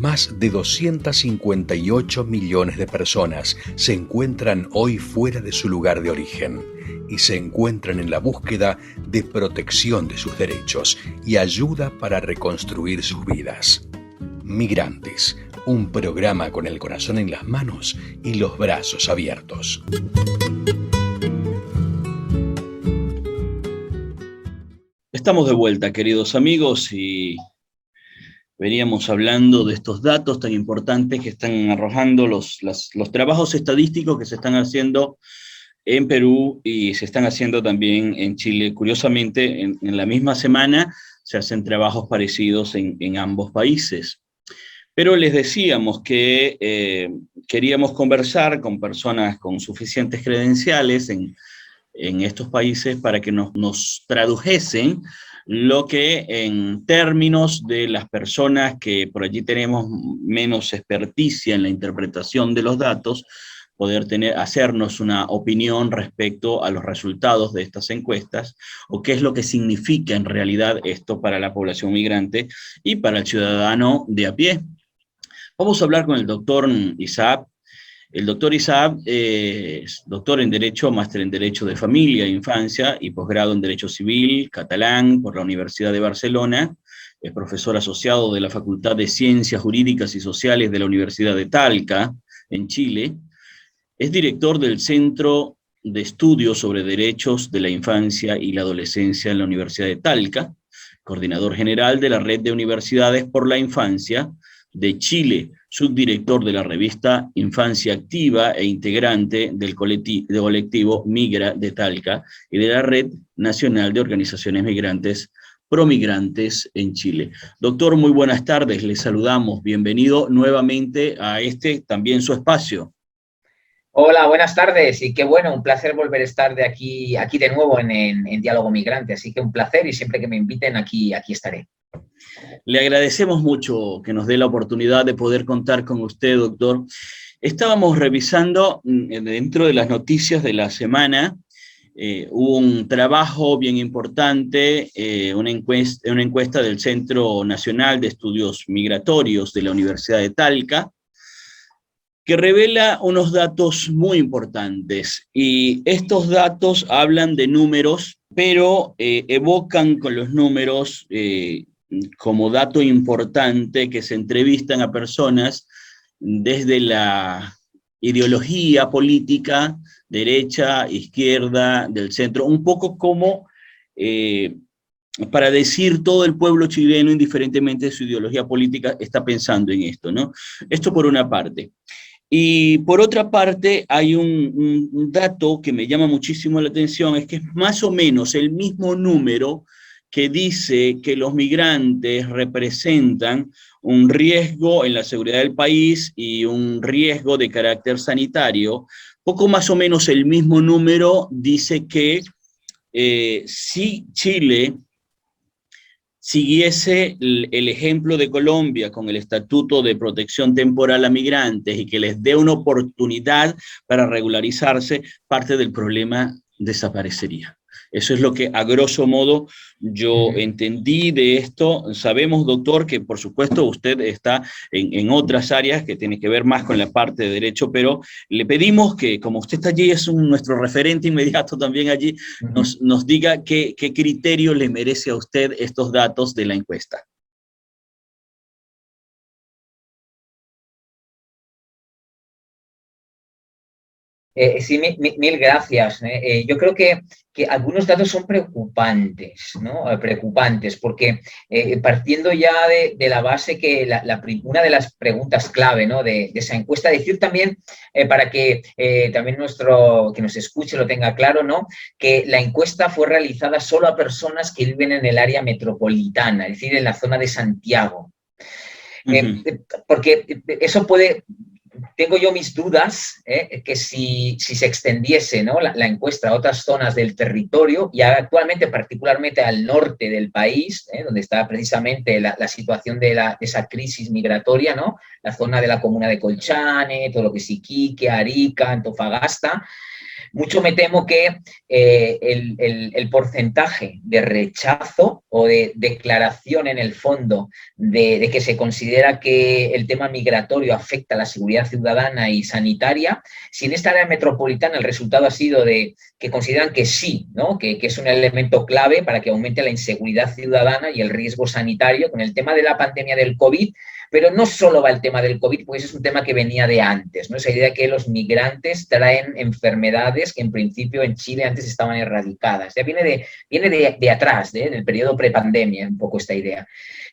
Más de 258 millones de personas se encuentran hoy fuera de su lugar de origen y se encuentran en la búsqueda de protección de sus derechos y ayuda para reconstruir sus vidas. Migrantes, un programa con el corazón en las manos y los brazos abiertos. Estamos de vuelta, queridos amigos, y veníamos hablando de estos datos tan importantes que están arrojando los trabajos estadísticos que se están haciendo en Perú y se están haciendo también en Chile. Curiosamente, en la misma semana se hacen trabajos parecidos en ambos países. Pero les decíamos que queríamos conversar con personas con suficientes credenciales en estos países para que nos tradujesen lo que en términos de las personas que por allí tenemos menos experticia en la interpretación de los datos, poder hacernos una opinión respecto a los resultados de estas encuestas o qué es lo que significa en realidad esto para la población migrante y para el ciudadano de a pie. Vamos a hablar con el doctor Isaac. El doctor Isaac es doctor en Derecho, máster en Derecho de Familia e Infancia y posgrado en Derecho Civil catalán por la Universidad de Barcelona. Es profesor asociado de la Facultad de Ciencias Jurídicas y Sociales de la Universidad de Talca, en Chile. Es director del Centro de Estudios sobre Derechos de la Infancia y la Adolescencia en la Universidad de Talca, coordinador general de la Red de Universidades por la Infancia de Chile, subdirector de la revista Infancia Activa e integrante del colectivo Migra de Talca y de la Red Nacional de Organizaciones Migrantes Promigrantes en Chile. Doctor, muy buenas tardes, les saludamos, bienvenido nuevamente a también su espacio. Hola, buenas tardes y qué bueno, un placer volver a estar aquí de nuevo en Diálogo Migrante, así que un placer y siempre que me inviten aquí estaré. Le agradecemos mucho que nos dé la oportunidad de poder contar con usted, doctor. Estábamos revisando dentro de las noticias de la semana, hubo un trabajo bien importante, una encuesta del Centro Nacional de Estudios Migratorios de la Universidad de Talca, que revela unos datos muy importantes. Y estos datos hablan de números, pero evocan con los números como dato importante que se entrevistan a personas desde la ideología política, derecha, izquierda, del centro, un poco como para decir todo el pueblo chileno, indiferentemente de su ideología política, está pensando en esto, ¿no? Esto por una parte. Y por otra parte, hay un dato que me llama muchísimo la atención, es que es más o menos el mismo número que dice que los migrantes representan un riesgo en la seguridad del país y un riesgo de carácter sanitario. Poco más o menos el mismo número dice que si Chile siguiese el ejemplo de Colombia con el Estatuto de Protección Temporal a Migrantes y que les dé una oportunidad para regularizarse, parte del problema desaparecería. Eso es lo que, a grosso modo, yo entendí de esto. Sabemos, doctor, que por supuesto usted está en otras áreas que tienen que ver más con la parte de derecho, pero le pedimos que, como usted está allí, es nuestro referente inmediato también allí, nos diga qué criterio le merece a usted estos datos de la encuesta. Sí, mil gracias. Yo creo que algunos datos son preocupantes, ¿no? Preocupantes, porque partiendo ya de la base que una de las preguntas clave, ¿no? de esa encuesta, decir también, para que también que nos escuche lo tenga claro, ¿no? Que la encuesta fue realizada solo a personas que viven en el área metropolitana, es decir, en la zona de Santiago. Porque eso puede... Tengo yo mis dudas que si se extendiese, ¿no? la encuesta a otras zonas del territorio y actualmente particularmente al norte del país, donde está precisamente la situación de esa crisis migratoria, ¿no? La zona de la comuna de Colchane, todo lo que es Iquique, Arica, Antofagasta, mucho me temo que el porcentaje de rechazo o de declaración en el fondo de que se considera que el tema migratorio afecta a la seguridad ciudadana y sanitaria, si en esta área metropolitana el resultado ha sido de que consideran que sí, ¿no? que es un elemento clave para que aumente la inseguridad ciudadana y el riesgo sanitario con el tema de la pandemia del COVID, pero no solo va el tema del COVID, pues es un tema que venía de antes, ¿no? Esa idea de que los migrantes traen enfermedades que en principio en Chile antes estaban erradicadas. Ya viene de atrás, del periodo prepandemia, un poco esta idea.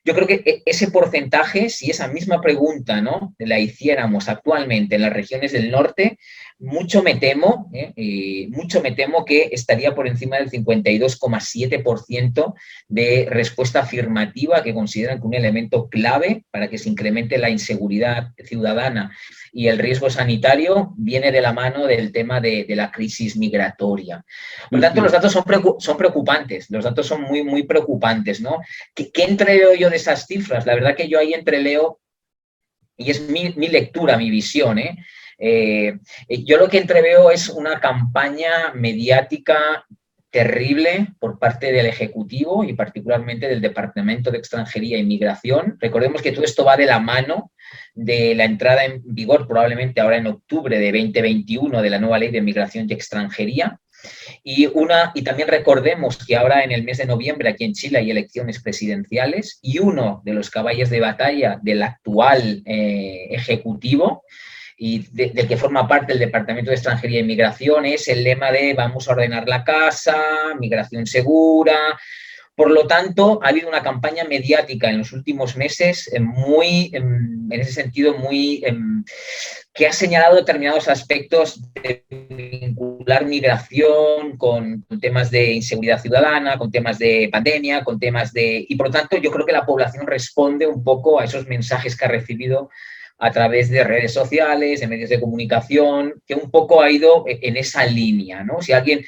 Yo creo que ese porcentaje, si esa misma pregunta, ¿no?, la hiciéramos actualmente en las regiones del norte, mucho me temo que estaría por encima del 52,7% de respuesta afirmativa, que consideran que un elemento clave para que se incremente la inseguridad ciudadana y el riesgo sanitario viene de la mano del tema de la crisis migratoria. Por lo tanto, los datos son preocupantes, los datos son muy, muy preocupantes, ¿no? ¿Qué entreleo yo de esas cifras? La verdad que yo ahí entreleo, y es mi lectura, mi visión, yo lo que entreveo es una campaña mediática terrible por parte del Ejecutivo y particularmente del Departamento de Extranjería e Inmigración. Recordemos que todo esto va de la mano de la entrada en vigor, probablemente ahora en octubre de 2021, de la nueva Ley de Migración y Extranjería. Y también recordemos que ahora en el mes de noviembre aquí en Chile hay elecciones presidenciales y uno de los caballos de batalla del actual Ejecutivo y del que forma parte el Departamento de Extranjería e Inmigración es el lema de vamos a ordenar la casa, migración segura. Por lo tanto, ha habido una campaña mediática en los últimos meses en ese sentido, que ha señalado determinados aspectos de vincular migración con temas de inseguridad ciudadana, con temas de pandemia, con temas de... Y por lo tanto, yo creo que la población responde un poco a esos mensajes que ha recibido a través de redes sociales, de medios de comunicación, que un poco ha ido en esa línea, ¿no? Si alguien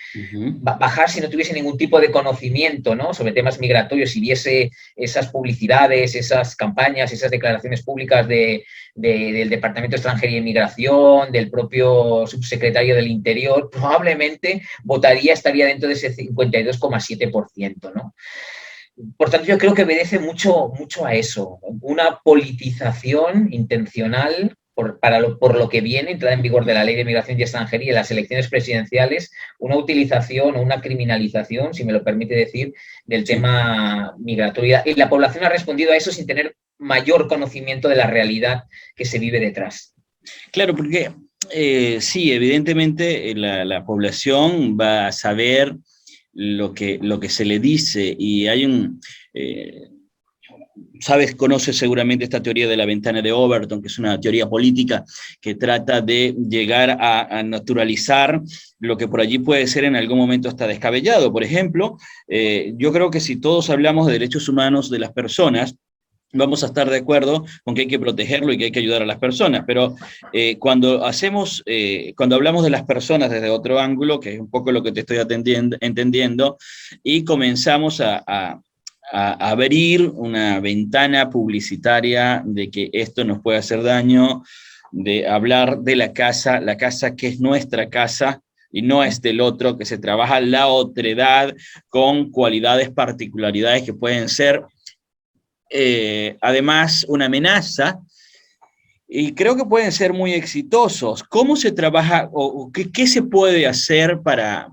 bajar, si no tuviese ningún tipo de conocimiento, ¿no?, sobre temas migratorios y viese esas publicidades, esas campañas, esas declaraciones públicas del Departamento de Extranjería e Inmigración, del propio subsecretario del Interior, probablemente estaría dentro de ese 52,7%, ¿no? Por tanto, yo creo que obedece mucho a eso, una politización intencional por lo que viene, entrada en vigor de la Ley de Migración y Extranjería y las elecciones presidenciales, una utilización o una criminalización, si me lo permite decir, del tema migratorio. Y la población ha respondido a eso sin tener mayor conocimiento de la realidad que se vive detrás. Claro, porque sí, evidentemente la población va a saber lo que se le dice, y hay conoces seguramente esta teoría de la ventana de Overton, que es una teoría política que trata de llegar a naturalizar lo que por allí puede ser en algún momento hasta descabellado. Por ejemplo, yo creo que si todos hablamos de derechos humanos de las personas, vamos a estar de acuerdo con que hay que protegerlo y que hay que ayudar a las personas, pero cuando hablamos de las personas desde otro ángulo, que es un poco lo que te estoy entendiendo, y comenzamos a abrir una ventana publicitaria de que esto nos puede hacer daño, de hablar de la casa que es nuestra casa, y no es del otro, que se trabaja la otredad con cualidades, particularidades que pueden ser además una amenaza, y creo que pueden ser muy exitosos. ¿Cómo se trabaja o qué se puede hacer para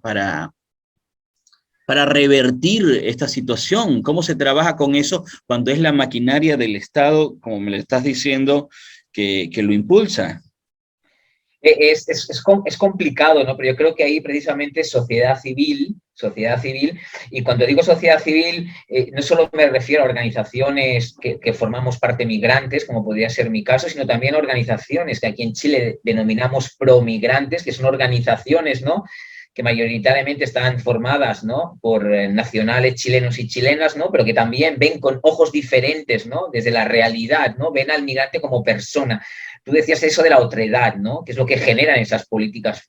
revertir esta situación? ¿Cómo se trabaja con eso cuando es la maquinaria del Estado, como me lo estás diciendo, que lo impulsa? Es complicado, ¿no? Pero yo creo que ahí precisamente sociedad civil, y cuando digo sociedad civil, no solo me refiero a organizaciones que formamos parte migrantes, como podría ser mi caso, sino también organizaciones que aquí en Chile denominamos promigrantes, que son organizaciones, ¿no?, que mayoritariamente están formadas, ¿no?, por nacionales chilenos y chilenas, ¿no?, pero que también ven con ojos diferentes, ¿no?, desde la realidad, ¿no?, ven al migrante como persona. Tú decías eso de la otredad, ¿no?, que es lo que generan esas políticas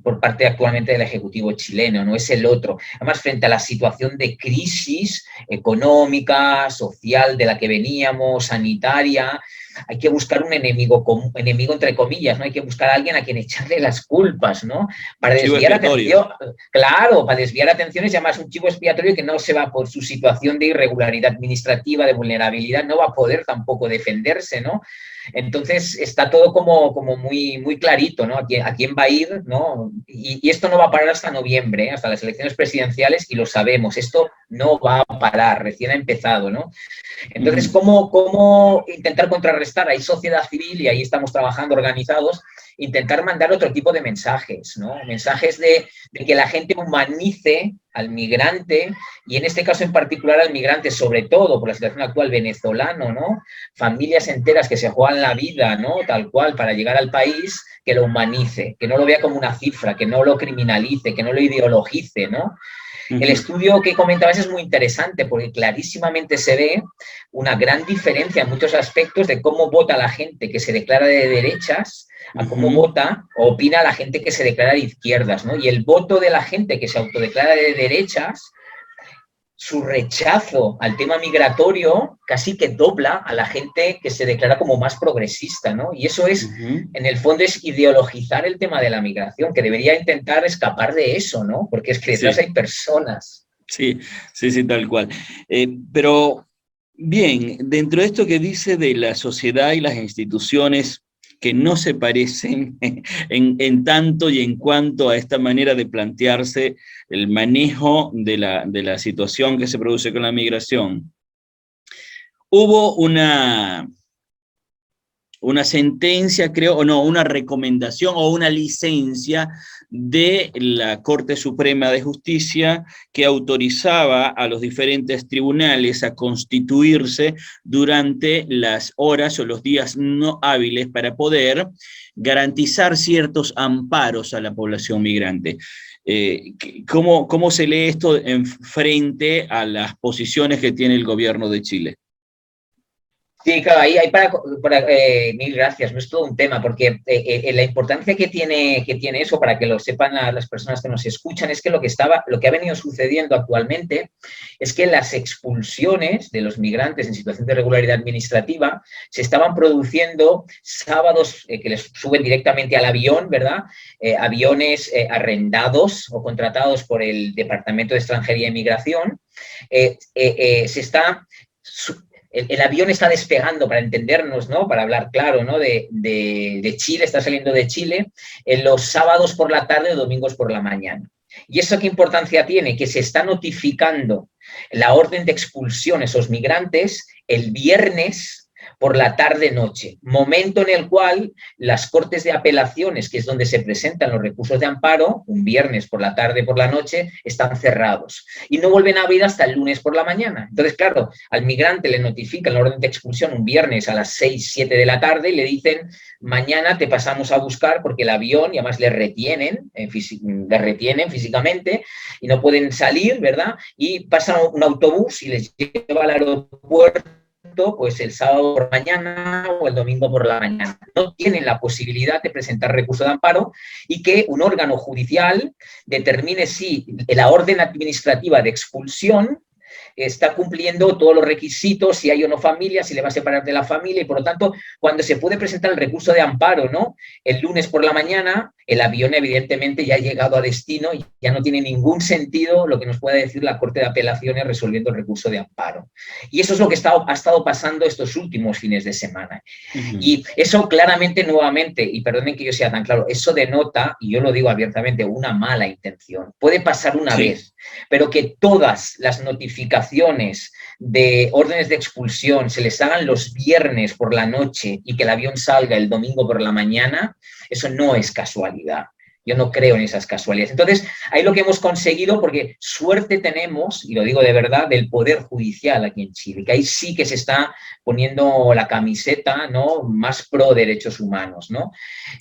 por parte actualmente del Ejecutivo chileno, ¿no?, es el otro. Además, frente a la situación de crisis económica, social de la que veníamos, sanitaria, hay que buscar un enemigo común, enemigo entre comillas, ¿no? Hay que buscar a alguien a quien echarle las culpas, ¿no? Para desviar atención, claro, para desviar atenciones, y además un chivo expiatorio que no se va por su situación de irregularidad administrativa, de vulnerabilidad, no va a poder tampoco defenderse, ¿no? Entonces está todo como muy, muy clarito, ¿no? ¿A quién va a ir, ¿no? Y esto no va a parar hasta noviembre, hasta las elecciones presidenciales, y lo sabemos, esto no va a parar, recién ha empezado, ¿no? Entonces, ¿cómo intentar contrarrestar? Hay sociedad civil y ahí estamos trabajando organizados, intentar mandar otro tipo de mensajes, ¿no? Mensajes de que la gente humanice al migrante, y en este caso en particular al migrante, sobre todo por la situación actual venezolano, ¿no? Familias enteras que se juegan la vida, ¿no? Tal cual, para llegar al país, que lo humanice, que no lo vea como una cifra, que no lo criminalice, que no lo ideologice, ¿no? El estudio que comentabas es muy interesante porque clarísimamente se ve una gran diferencia en muchos aspectos de cómo vota la gente que se declara de derechas a cómo vota o opina la gente que se declara de izquierdas, ¿no? Y el voto de la gente que se autodeclara de derechas, su rechazo al tema migratorio casi que dobla a la gente que se declara como más progresista, ¿no? Y eso es, en el fondo, es ideologizar el tema de la migración, que debería intentar escapar de eso, ¿no? Porque es que detrás hay personas. Sí, tal cual. Pero, bien, dentro de esto que dice de la sociedad y las instituciones que no se parecen en tanto y en cuanto a esta manera de plantearse el manejo de la situación que se produce con la migración. Hubo una sentencia, creo, o no, una recomendación o una licencia de la Corte Suprema de Justicia que autorizaba a los diferentes tribunales a constituirse durante las horas o los días no hábiles para poder garantizar ciertos amparos a la población migrante. ¿Cómo se lee esto en frente a las posiciones que tiene el gobierno de Chile? Sí, claro, ahí mil gracias, no es todo un tema, porque la importancia que tiene eso, para que lo sepan las personas que nos escuchan, es que lo que ha venido sucediendo actualmente es que las expulsiones de los migrantes en situación de irregularidad administrativa se estaban produciendo sábados que les suben directamente al avión, ¿verdad? Aviones arrendados o contratados por el Departamento de Extranjería e Migración. El avión está despegando, para entendernos, ¿no? Para hablar claro, ¿no? De Chile, está saliendo de Chile en los sábados por la tarde o domingos por la mañana. ¿Y eso qué importancia tiene? Que se está notificando la orden de expulsión a esos migrantes el viernes por la tarde-noche, momento en el cual las Cortes de Apelaciones, que es donde se presentan los recursos de amparo, un viernes por la tarde, por la noche, están cerrados y no vuelven a abrir hasta el lunes por la mañana. Entonces, claro, al migrante le notifican la orden de expulsión un viernes a las 6, 7 de la tarde y le dicen, mañana te pasamos a buscar porque el avión, y además le retienen físicamente y no pueden salir, ¿verdad? Y pasa un autobús y les lleva al aeropuerto pues el sábado por la mañana o el domingo por la mañana. No tienen la posibilidad de presentar recurso de amparo y que un órgano judicial determine si la orden administrativa de expulsión está cumpliendo todos los requisitos, si hay o no familia, si le va a separar de la familia, y por lo tanto, cuando se puede presentar el recurso de amparo, ¿no? El lunes por la mañana, el avión evidentemente ya ha llegado a destino y ya no tiene ningún sentido lo que nos pueda decir la Corte de Apelaciones resolviendo el recurso de amparo. Y eso es lo que ha estado pasando estos últimos fines de semana. Y eso claramente, nuevamente, y perdonen que yo sea tan claro, eso denota, y yo lo digo abiertamente, una mala intención. Puede pasar una vez, pero que todas las notificaciones de órdenes de expulsión se les hagan los viernes por la noche y que el avión salga el domingo por la mañana, eso no es casualidad. Yo no creo en esas casualidades. Entonces, ahí lo que hemos conseguido, porque suerte tenemos, y lo digo de verdad, del Poder Judicial aquí en Chile, que ahí sí que se está poniendo la camiseta, ¿no? Más pro derechos humanos, ¿no?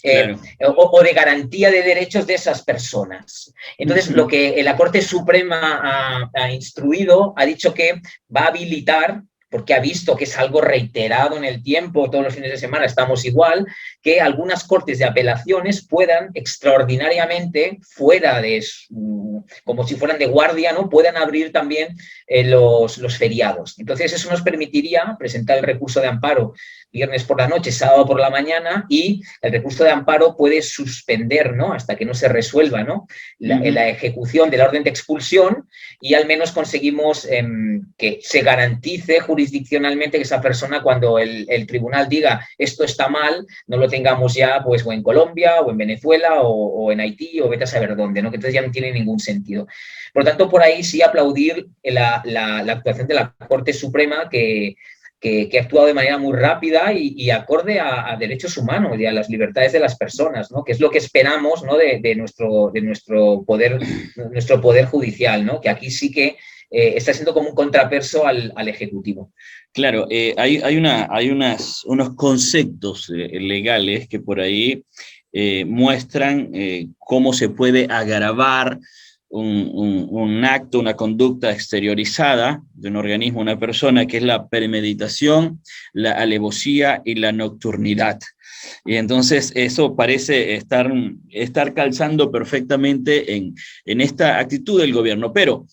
Claro. O de garantía de derechos de esas personas. Entonces, lo que la Corte Suprema ha instruido, ha dicho que va a habilitar porque ha visto que es algo reiterado en el tiempo, todos los fines de semana estamos igual, que algunas cortes de apelaciones puedan extraordinariamente, fuera de, como si fueran de guardia, ¿no? Puedan abrir también los feriados. Entonces eso nos permitiría presentar el recurso de amparo viernes por la noche, sábado por la mañana, y el recurso de amparo puede suspender, ¿no? Hasta que no se resuelva, ¿no? La ejecución de la orden de expulsión, y al menos conseguimos que se garantice jurisdiccionalmente que esa persona, cuando el tribunal diga esto está mal, no lo tengamos ya pues o en Colombia o en Venezuela o en Haití o vete a saber dónde, ¿no? Que entonces ya no tiene ningún sentido. Por lo tanto, por ahí sí aplaudir la actuación de la Corte Suprema, que ha actuado de manera muy rápida y acorde a derechos humanos y a las libertades de las personas, ¿no? Que es lo que esperamos, ¿no? de nuestro poder judicial, ¿no? Que aquí sí que está siendo como un contrapeso al Ejecutivo. Claro, hay unos conceptos legales que por ahí muestran cómo se puede agravar un acto, una conducta exteriorizada de un organismo, una persona, que es la premeditación, la alevosía y la nocturnidad. Y entonces eso parece estar calzando perfectamente en esta actitud del gobierno, pero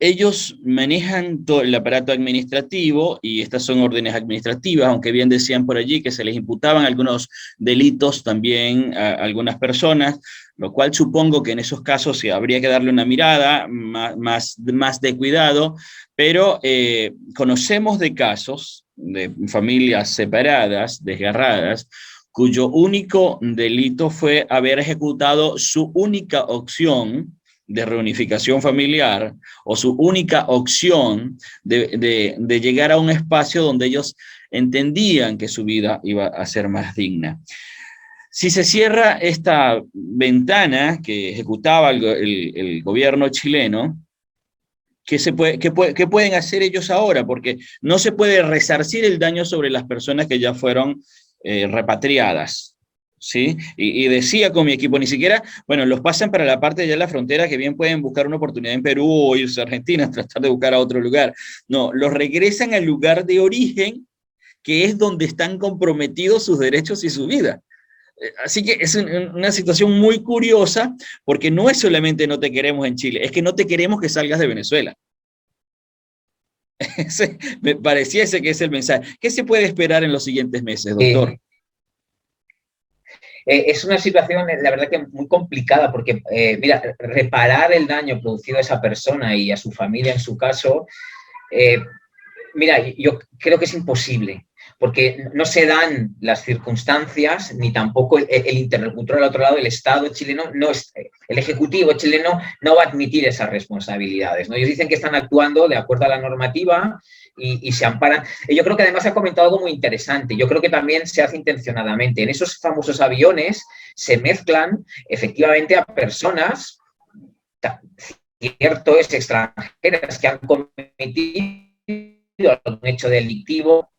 ellos manejan todo el aparato administrativo y estas son órdenes administrativas, aunque bien decían por allí que se les imputaban algunos delitos también a algunas personas, lo cual supongo que en esos casos sí habría que darle una mirada más de cuidado, pero conocemos de casos de familias separadas, desgarradas, cuyo único delito fue haber ejecutado su única opción de reunificación familiar o su única opción de llegar a un espacio donde ellos entendían que su vida iba a ser más digna. Si se cierra esta ventana que ejecutaba el gobierno chileno, ¿qué pueden hacer ellos ahora? Porque no se puede resarcir el daño sobre las personas que ya fueron repatriadas. ¿Sí? Y decía con mi equipo, ni siquiera, bueno, los pasan para la parte de allá de la frontera, que bien pueden buscar una oportunidad en Perú o irse a Argentina, tratar de buscar a otro lugar. No, los regresan al lugar de origen, que es donde están comprometidos sus derechos y su vida. Así que es una situación muy curiosa, porque no es solamente no te queremos en Chile, es que no te queremos que salgas de Venezuela. Me parecía ese que es el mensaje. ¿Qué se puede esperar en los siguientes meses, doctor? Es una situación, la verdad, que muy complicada, porque, mira, reparar el daño producido a esa persona y a su familia, en su caso, mira, yo creo que es imposible, porque no se dan las circunstancias, ni tampoco el interlocutor al otro lado, el Estado chileno, el Ejecutivo chileno no va a admitir esas responsabilidades, ¿no? Ellos dicen que están actuando de acuerdo a la normativa y se amparan. Yo creo que además ha comentado algo muy interesante. Yo creo que también se hace intencionadamente. En esos famosos aviones se mezclan efectivamente a personas, cierto es, extranjeras, que han cometido algún hecho delictivo.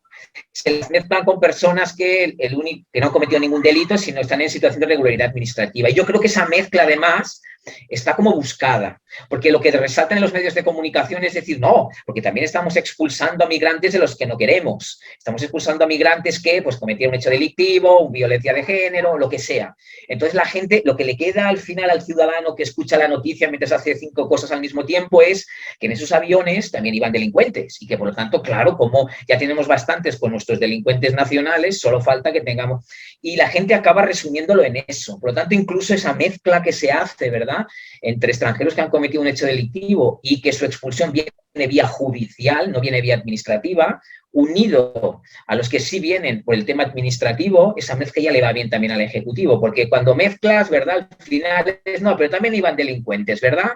Se las mezclan con personas que no han cometido ningún delito, sino están en situación de irregularidad administrativa. Y yo creo que esa mezcla, además, está como buscada, porque lo que resaltan en los medios de comunicación es decir, no, porque también estamos expulsando a migrantes de los que no queremos. Estamos expulsando a migrantes que pues, cometieron un hecho delictivo, violencia de género, lo que sea. Entonces la gente, lo que le queda al final al ciudadano que escucha la noticia mientras hace 5 cosas al mismo tiempo es que en esos aviones también iban delincuentes y que, por lo tanto, claro, como ya tenemos bastantes con nuestros delincuentes nacionales, solo falta que tengamos... Y la gente acaba resumiéndolo en eso. Por lo tanto, incluso esa mezcla que se hace, ¿verdad?, entre extranjeros que han cometido un hecho delictivo y que su expulsión viene vía judicial, no viene vía administrativa, unido a los que sí vienen por el tema administrativo, esa mezcla ya le va bien también al Ejecutivo, porque cuando mezclas, ¿verdad?, al final es, no, pero también iban delincuentes, ¿verdad?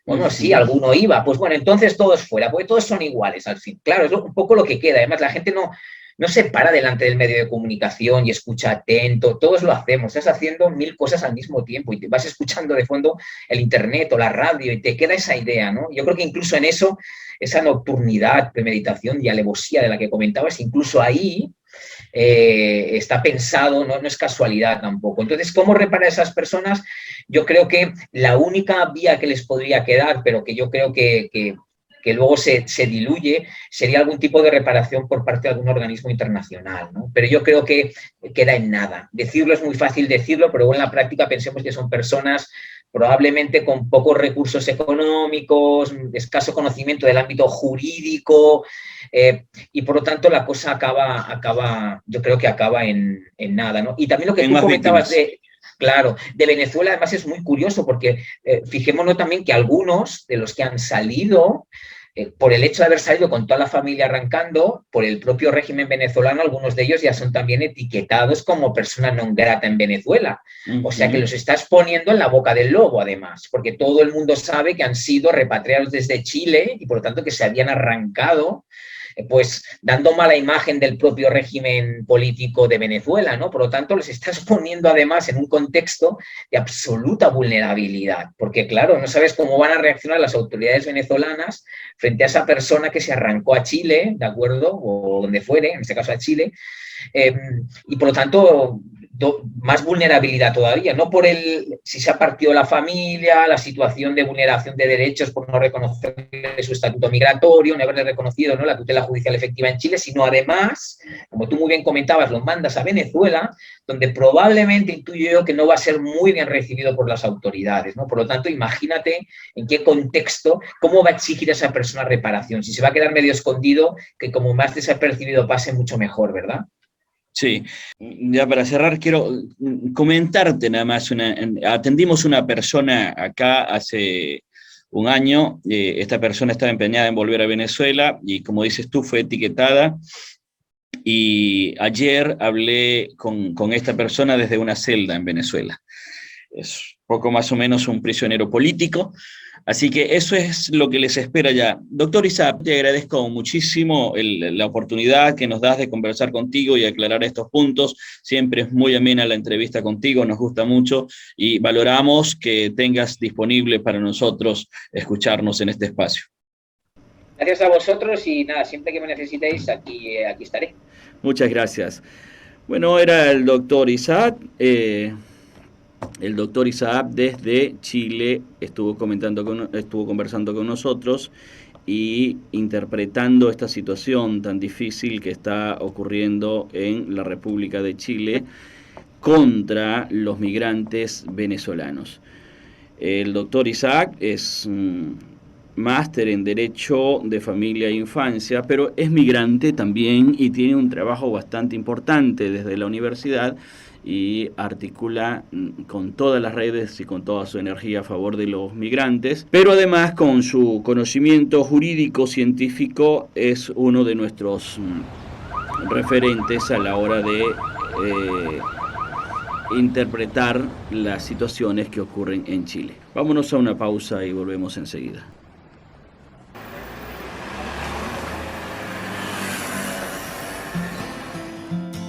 Bueno, sí, alguno iba, pues bueno, entonces todos fuera, porque todos son iguales al fin. Claro, es un poco lo que queda. Además, la gente no se para delante del medio de comunicación y escucha atento, todos lo hacemos, estás haciendo 1000 cosas al mismo tiempo y te vas escuchando de fondo el internet o la radio y te queda esa idea, ¿no? Yo creo que incluso en eso, esa nocturnidad, premeditación y alevosía de la que comentabas, incluso ahí está pensado, no es casualidad tampoco. Entonces, ¿cómo reparar a esas personas? Yo creo que la única vía que les podría quedar, pero que yo creo que que luego se diluye, sería algún tipo de reparación por parte de algún organismo internacional, ¿no? Pero yo creo que queda en nada. Decirlo es muy fácil decirlo, pero en la práctica pensemos que son personas probablemente con pocos recursos económicos, escaso conocimiento del ámbito jurídico, y por lo tanto la cosa yo creo que acaba en nada, ¿no? Y también lo que tú comentabas claro, de Venezuela además es muy curioso porque fijémonos también que algunos de los que han salido, por el hecho de haber salido con toda la familia arrancando, por el propio régimen venezolano, algunos de ellos ya son también etiquetados como persona non grata en Venezuela. O sea que los estás poniendo en la boca del lobo, además, porque todo el mundo sabe que han sido repatriados desde Chile y por lo tanto que se habían arrancado, pues dando mala imagen del propio régimen político de Venezuela, ¿no? Por lo tanto, les estás poniendo además en un contexto de absoluta vulnerabilidad, porque claro, no sabes cómo van a reaccionar las autoridades venezolanas frente a esa persona que se arrancó a Chile, ¿de acuerdo? O donde fuere, en este caso a Chile, y por lo tanto más vulnerabilidad todavía, no por si se ha partido la familia, la situación de vulneración de derechos por no reconocerle su estatuto migratorio, no haberle reconocido, ¿no?, la tutela judicial efectiva en Chile, sino además, como tú muy bien comentabas, lo mandas a Venezuela, donde probablemente intuyo yo que no va a ser muy bien recibido por las autoridades, ¿no? Por lo tanto, imagínate en qué contexto, cómo va a exigir a esa persona reparación. Si se va a quedar medio escondido, que como más desapercibido pase, mucho mejor, ¿verdad? Sí, ya para cerrar quiero comentarte nada más, atendimos una persona acá hace un año, esta persona estaba empeñada en volver a Venezuela y como dices tú fue etiquetada y ayer hablé con esta persona desde una celda en Venezuela. Es poco más o menos un prisionero político. Así que eso es lo que les espera ya. Doctor Isaac, te agradezco muchísimo la oportunidad que nos das de conversar contigo y aclarar estos puntos. Siempre es muy amena la entrevista contigo, nos gusta mucho y valoramos que tengas disponible para nosotros escucharnos en este espacio. Gracias a vosotros y nada, siempre que me necesitéis, aquí estaré. Muchas gracias. Bueno, era el doctor Isaac. El doctor Isaac desde Chile estuvo conversando con nosotros y interpretando esta situación tan difícil que está ocurriendo en la República de Chile contra los migrantes venezolanos. El doctor Isaac es máster en Derecho de Familia e Infancia, pero es migrante también y tiene un trabajo bastante importante desde la universidad y articula con todas las redes y con toda su energía a favor de los migrantes, pero además con su conocimiento jurídico científico es uno de nuestros referentes a la hora de interpretar las situaciones que ocurren en Chile. Vámonos a una pausa y volvemos enseguida.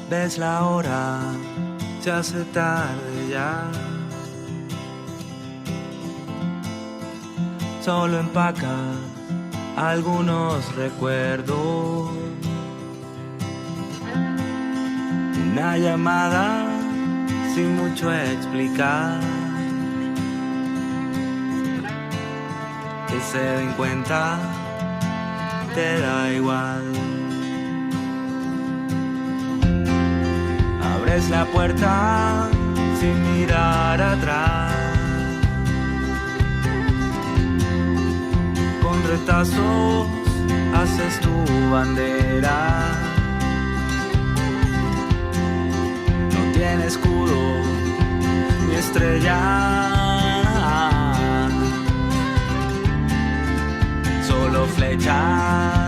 Ves la hora, se hace tarde ya. Solo empaca algunos recuerdos. Una llamada sin mucho explicar. Que se den cuenta, te da igual. Abres la puerta sin mirar atrás. Con retazos haces tu bandera. No tiene escudo ni estrella, solo flechas.